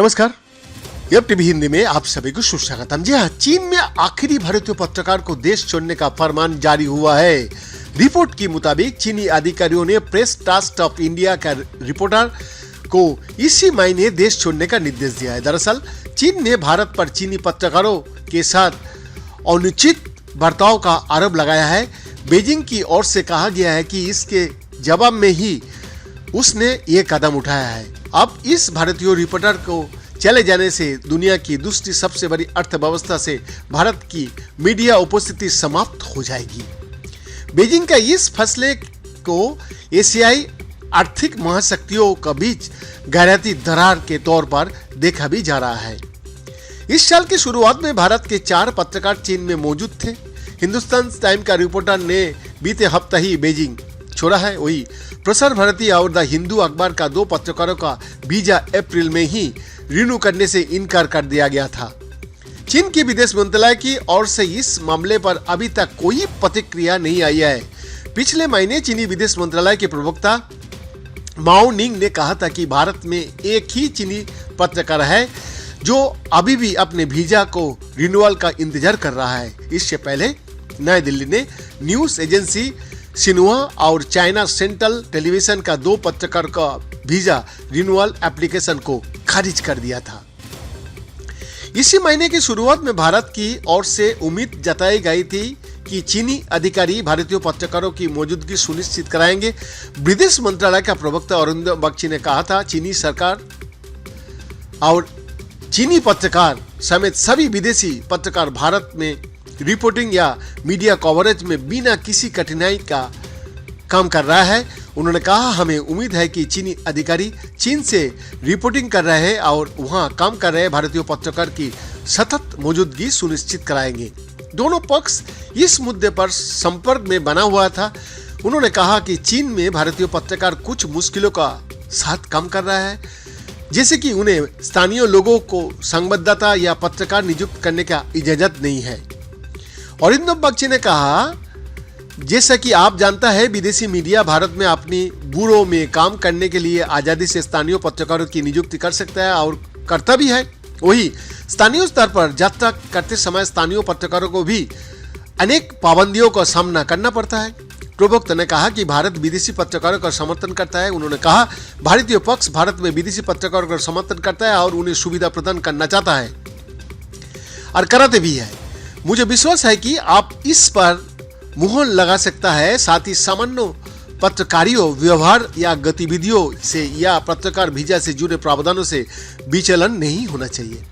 नमस्कार, F TV Hindi में आप सभी को सुस्वागतम। जी हाँ, चीन में आखिरी भारतीय पत्रकार को देश छोड़ने का फरमान जारी हुआ है। रिपोर्ट के मुताबिक चीनी अधिकारियों ने प्रेस ट्रस्ट ऑफ इंडिया का रिपोर्टर को इसी महीने देश छोड़ने का निर्देश दिया है। दरअसल चीन ने भारत पर चीनी पत्रकारों के साथ अनुचित बर्ताव का आरोप लगाया है। बीजिंग की ओर से कहा गया है कि इसके जवाब में ही उसने ये कदम उठाया है। अब इस भारतीय रिपोर्टर को चले जाने से दुनिया की दूसरी सबसे बड़ी अर्थव्यवस्था से भारत की मीडिया उपस्थिति समाप्त हो जाएगी। बीजिंग का इस फैसले को एशियाई आर्थिक महाशक्तियों के बीच गहराती दरार के तौर पर देखा भी जा रहा है। इस साल की शुरुआत में भारत के 4 पत्रकार चीन में मौजूद थे। हिंदुस्तान टाइम का रिपोर्टर ने बीते हफ्ते ही बीजिंग छोड़ा है। वही प्रसार भारती और द हिंदू अखबार का 2 पत्रकारों का वीजा अप्रैल में ही रिन्यू करने से इनकार कर दिया गया था। चीन की विदेश मंत्रालय की ओर से इस मामले पर अभी तक कोई प्रतिक्रिया नहीं आई है। पिछले महीने चीनी विदेश मंत्रालय के प्रवक्ता माओ निंग ने कहा था कि भारत में एक ही चीनी पत्रकार है जो अभी भी अपने वीजा को रिन्यूअल का इंतजार कर रहा है। इससे पहले नई दिल्ली ने न्यूज एजेंसी सिन्हुआ और चाइना सेंट्रल टेलीविजन का 2 पत्रकार का वीजा रिन्यूअल एप्लीकेशन को खारिज कर दिया था। इसी महीने की शुरुआत में भारत की ओर से उम्मीद जताई गई थी कि चीनी अधिकारी भारतीय पत्रकारों की मौजूदगी सुनिश्चित कराएंगे। विदेश मंत्रालय का प्रवक्ता अरिंदम बख्शी ने कहा था, चीनी सरकार और चीनी पत्रकार समेत सभी विदेशी पत्रकार भारत में रिपोर्टिंग या मीडिया कवरेज में बिना किसी कठिनाई का काम कर रहा है। उन्होंने कहा, हमें उम्मीद है कि चीनी अधिकारी चीन से रिपोर्टिंग कर रहे हैं और वहां काम कर रहे भारतीय पत्रकार की सतत मौजूदगी सुनिश्चित कराएंगे। दोनों पक्ष इस मुद्दे पर संपर्क में बना हुआ था। उन्होंने कहा कि चीन में भारतीय पत्रकार कुछ मुश्किलों का साथ काम कर रहा है, जैसे कि उन्हें स्थानीय लोगों को संवाददाता या पत्रकार नियुक्त करने का इजाजत नहीं है। अरिंदम बख्शी ने कहा, जैसा कि आप जानता है, विदेशी मीडिया भारत में अपनी ब्यूरो में काम करने के लिए आजादी से स्थानीय पत्रकारों की नियुक्ति कर सकता है और करता भी है। वही स्थानीय स्तर पर यात्रा करते समय स्थानीय पत्रकारों को भी अनेक पाबंदियों का सामना करना पड़ता है। प्रवक्ता ने कहा कि भारत विदेशी पत्रकारों का समर्थन करता है। उन्होंने कहा, भारतीय पक्ष भारत में विदेशी पत्रकारों का समर्थन करता है और उन्हें सुविधा प्रदान करना चाहता है और कराते भी है। मुझे विश्वास है कि आप इस पर मुहर लगा सकता है। साथ ही सामान्य पत्रकारियों व्यवहार या गतिविधियों से या पत्रकार वीजा से जुड़े प्रावधानों से विचलन नहीं होना चाहिए।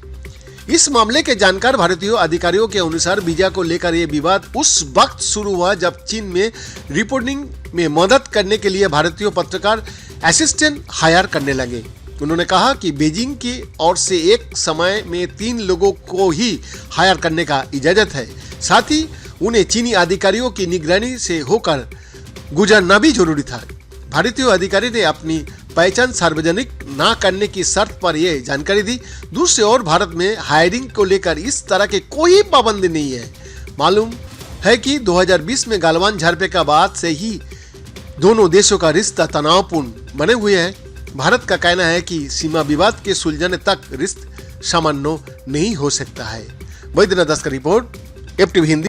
इस मामले के जानकार भारतीय अधिकारियों के अनुसार वीजा को लेकर यह विवाद उस वक्त शुरू हुआ जब चीन में रिपोर्टिंग में मदद करने के लिए भारतीय पत्रकार असिस्टेंट हायर करने लगे। उन्होंने कहा कि बीजिंग की ओर से एक समय में 3 लोगों को ही हायर करने का इजाजत है। साथ ही उन्हें चीनी अधिकारियों की निगरानी से होकर गुजरना भी जरूरी था। भारतीय अधिकारी ने अपनी पहचान सार्वजनिक न करने की शर्त पर यह जानकारी दी। दूसरी ओर भारत में हायरिंग को लेकर इस तरह के कोई पाबंदी नहीं है। मालूम है कि 2020 में गलवान झड़प के बाद से ही दोनों देशों का रिश्ता तनावपूर्ण बने हुए है। भारत का कहना है कि सीमा विवाद के सुलझने तक रिश्ता सामान्य नहीं हो सकता है। वैद्यनाथ दास का रिपोर्ट, एफ टीवी हिंदी।